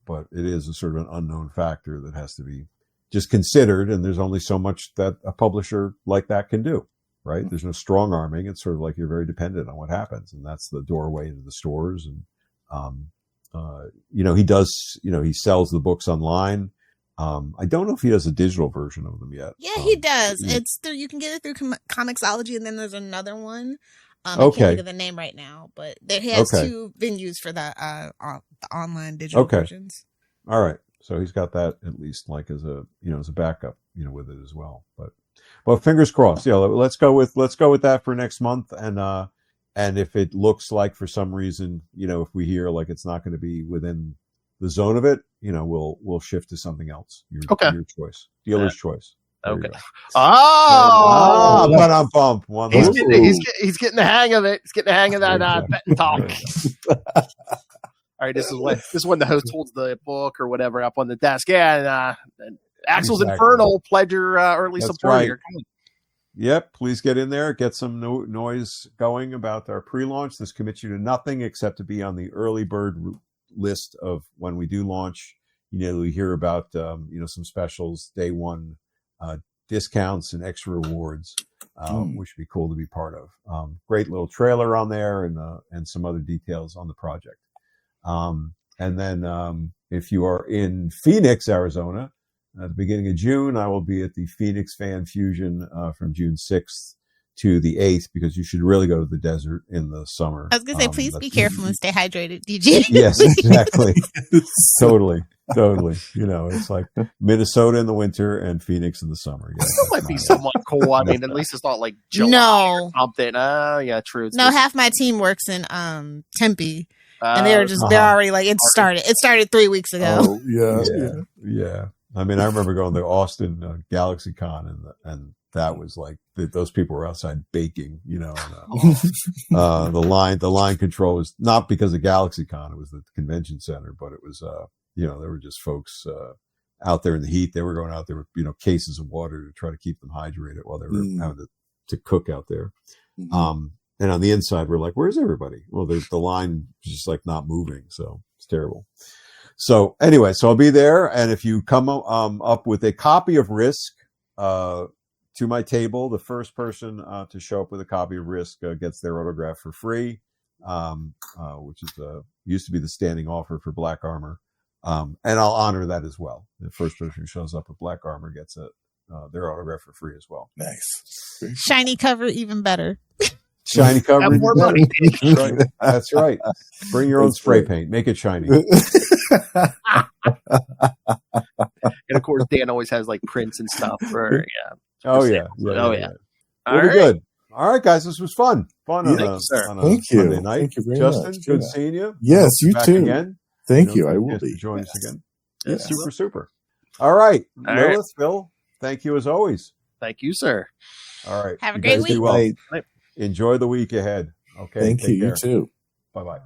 but it is a sort of an unknown factor that has to be just considered, and there's only so much that a publisher like that can do. Right? Mm-hmm. There's no strong arming. It's sort of like you're very dependent on what happens, and that's the doorway into the stores. And he does. He sells the books online. I don't know if he does a digital version of them yet. Yeah, he does. It's you can get it through Comixology, and then there's another one. I can't think of the name right now, but he has 2 venues for the online digital versions. All right, so he's got that at least, like as a backup, with it as well. But fingers crossed. Yeah, let's go with that for next month, and if it looks like for some reason, if we hear like it's not going to be within the zone of it, we'll shift to something else. Your choice, dealer's choice. Okay. But I'm pumped. He's getting the hang of it. He's getting the hang of that betting talk. All right, this is when the host holds the book or whatever up on the desk. Yeah, and Axels Infernal pledge your early support here. Yep, please get in there. Get some noise going about our pre-launch. This commits you to nothing except to be on the early bird list of when we do launch. We hear about some specials, day one discounts and extra rewards, which would be cool to be part of. Great little trailer on there and some other details on the project. And then if you are in Phoenix, Arizona, at the beginning of June, I will be at the Phoenix Fan Fusion from June 6th to the 8th, because you should really go to the desert in the summer. I was going to say, please be careful and stay hydrated, DJ. Yes, exactly. Totally. It's like Minnesota in the winter and Phoenix in the summer. Yeah, that might be somewhat cool. I mean, at least it's not like July or something. Yeah, true. Half my team works in Tempe. And they're already like, it started 3 weeks ago. Oh, yeah. I mean, I remember going to Austin GalaxyCon, and that was like those people were outside baking. The line control was not because of GalaxyCon; it was the convention center. But it was, there were just folks out there in the heat. They were going out there with cases of water to try to keep them hydrated while they were having to cook out there. Mm-hmm. And on the inside, we're like, "Where's everybody?" Well, the line is just like not moving, so it's terrible. So anyway, I'll be there, and if you come up with a copy of Rysk to my table, the first person to show up with a copy of Rysk gets their autograph for free. which is used to be the standing offer for black armor. And I'll honor that as well. The first person who shows up with black armor gets their autograph for free as well. Nice. Shiny cover, even better. Shiny cover. Have more money. That's right. Bring your own spray paint. Make it shiny. And of course, Dan always has like prints and stuff for Oh yeah. Pretty good. All right, guys, this was fun. Fun on a Sunday night. Thank you very Justin, much. good seeing you. Yes, you back too. Again. Thank you. I will be. Join us again. Yes. Super. All right, All Lilith, right. Phil, thank you as always. Thank you, sir. All right. Have a You great guys do week. well. Enjoy the week ahead. Okay. Thank take you. care. You too. Bye-bye.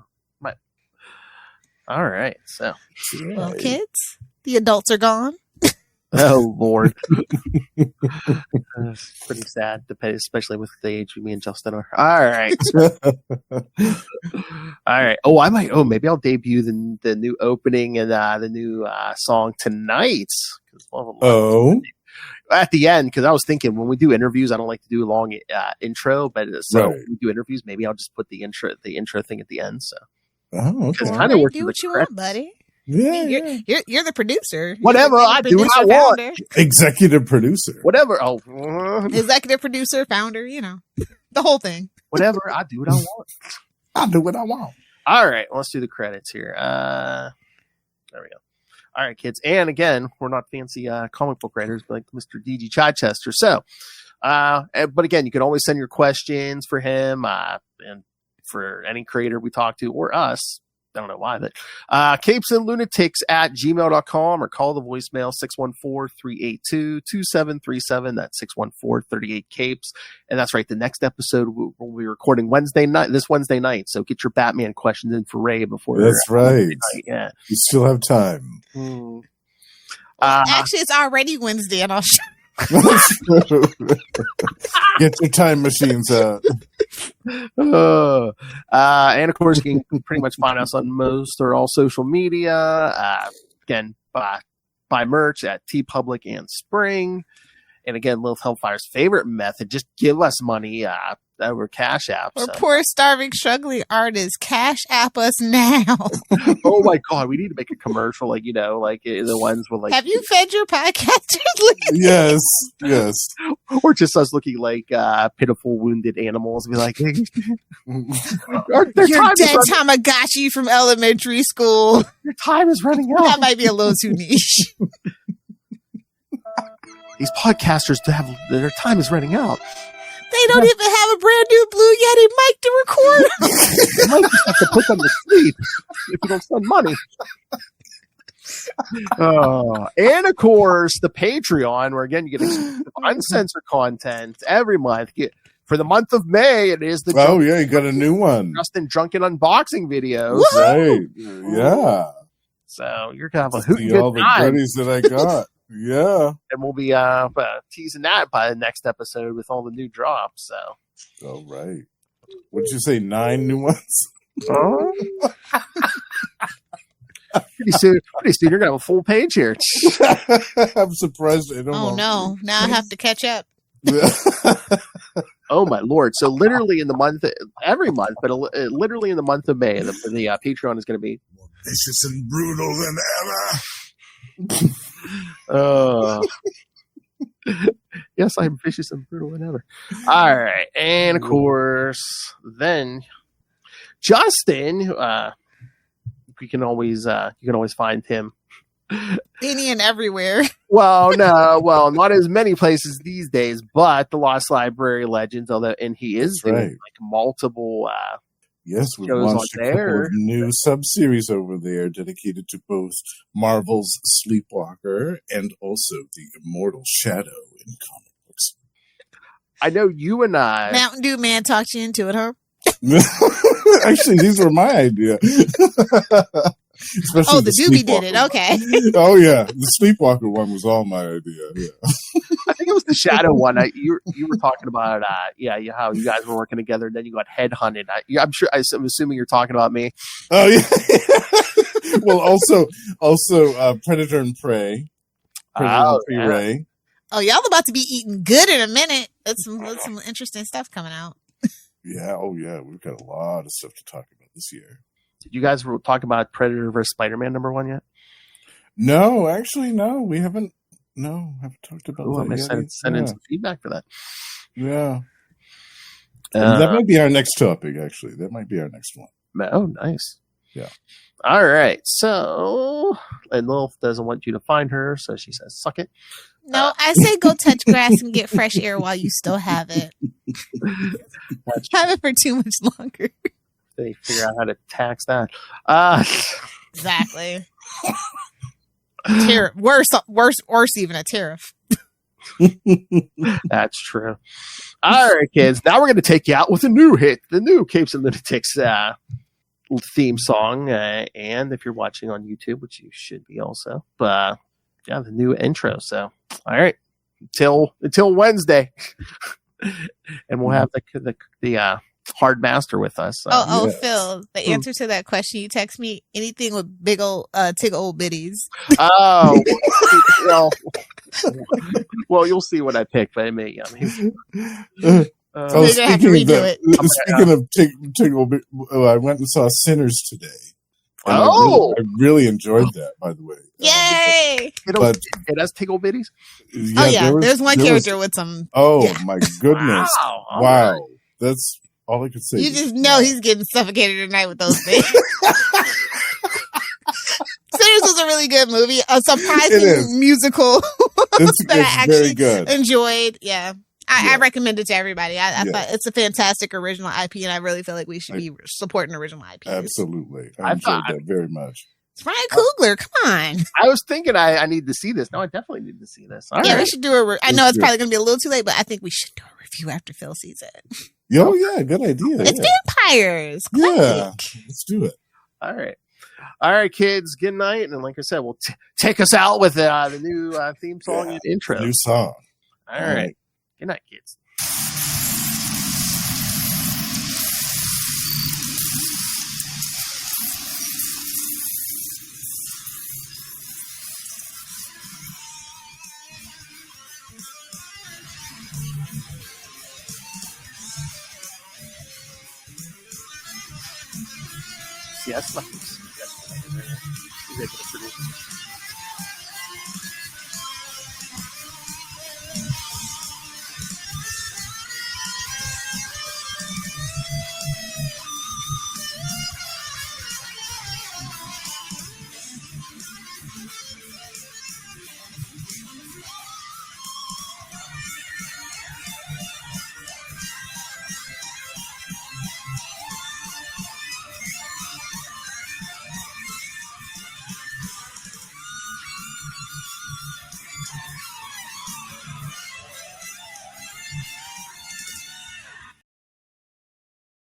All right. So, Well, kids, the adults are gone. oh Lord, it's pretty sad, especially with the age me and Justin are. All right. All right. Oh, I might. Oh, maybe I'll debut the new opening and the new song tonight. At the end, because I was thinking when we do interviews, I don't like to do a long intro, but so when we do interviews, maybe I'll just put the intro thing at the end. So, okay. It's kind of works do with what the you credits. want, buddy. Yeah. You're the producer. Whatever, I do what I want. Founder. Executive producer. Whatever. Oh, Executive producer, founder. The whole thing. whatever. I do what I want. I'll do what I want. All right, let's do the credits here. There we go. All right, kids. And again, we're not fancy comic book writers like Mr. D.G. Chichester. So, but again, you can always send your questions for him and for any creator we talk to or us. I don't know why, but CapesandLunatics at gmail.com or call the voicemail 614-382-2737. That's 614-38-CAPES. And that's right. The next episode we'll be recording this Wednesday night. So get your Batman questions in for Ray before. That's right. Yeah. You still have time. Actually, it's already Wednesday, and I'll show. Get your time machines out. And of course, you can pretty much find us on most or all social media. Again, buy merch at TeePublic and Spring. And again, Lilith Hellfire's favorite method, just give us money over Cash App. Or poor, starving, struggling artists, Cash App us now. Oh my God, we need to make a commercial, like the ones with Have you fed your podcasters? Yes. Or just us looking like pitiful, wounded animals. Be like, You're dead Tamagotchi from elementary school. Your time is running out. That might be a little too niche. These podcasters their time is running out. They don't even have a brand new Blue Yeti mic to record. You might just have to put them to sleep if you don't spend money. And of course, the Patreon, where again you get uncensored content every month. For the month of May, it is the you got a new one. Justin Drunken unboxing videos. Right. Yeah. So you're gonna have a See all the goodies that I got. Yeah. And we'll be teasing that by the next episode with all the new drops. So. All right. What'd you say? 9 new ones? Pretty soon you're gonna have a full page here. I'm surprised. Oh no! Now I have to catch up. Oh my Lord! So literally in the month, every month, but literally in the month of May, the Patreon is going to be more vicious and brutal than ever. Yes, I'm vicious and brutal than ever. All right, and of course, then Justin, you can always find him any and everywhere. Well, not as many places these days, but the Lost Library Legends, and he is doing like multiple. Yes, we've launched a couple of new sub-series over there dedicated to both Marvel's Sleepwalker and also the Immortal Shadow in comic books. I know you and I. Mountain Dew Man talked you into it, huh? Actually, these were my idea. Especially the Doobie did it. Okay. Oh yeah, the Sleepwalker one was all my idea. Yeah. I think it was the Shadow one. You were talking about how you guys were working together, and then you got headhunted. I'm assuming you're talking about me. Oh yeah. Well, also Predator and Prey. Ray. Oh, y'all about to be eating good in a minute. That's some interesting stuff coming out. Yeah. Oh, yeah. We've got a lot of stuff to talk about this year. Did you guys talk about Predator vs. Spider-Man #1 yet? No, actually, no. We haven't. No, haven't talked about I'm that going yet. to send in some feedback for that. Yeah. That might be our next topic, actually. That might be our next one. Oh, nice. Yeah. All right. So, and Lilith doesn't want you to find her, so she says, suck it. No, I say go touch grass and get fresh air while you still have it. Have it for too much longer. They figure out how to tax that. Exactly. Worse even a tariff. That's true. All right, kids. Now we're going to take you out with a new hit, the new Capes and Lunatics theme song. And if you're watching on YouTube, which you should be also, but yeah, the new intro. So, all right, until Wednesday, and we'll have the hard master with us. Yes. Phil, the answer to that question you text me, anything with big old tig old bitties. Oh, well, you'll see what I pick, but it may. Speaking of tig old bitties, I went and saw Sinners today. I really enjoyed that, by the way. Yay! It has tig old bitties? Yeah, there's one character with some. My goodness. Wow. Right. That's all I could say. You just know he's getting suffocated tonight with those things. Sinners was a really good movie. A surprising musical that I actually enjoyed. Yeah. I recommend it to everybody. I thought it's a fantastic original IP, and I really feel like we should be supporting original IP. Absolutely. I enjoyed that very much. It's Ryan Coogler. Come on. I was thinking I need to see this. No, I definitely need to see this. All right. We should do I know it's probably going to be a little too late, but I think we should do a review after Phil sees it. Oh, yeah. Good idea. It's vampires. Yeah. Let's do it. All right, kids. Good night. And like I said, we'll take us out with the new theme song and intro. New song. All right. Good night, kids. Yes, he's able to produce.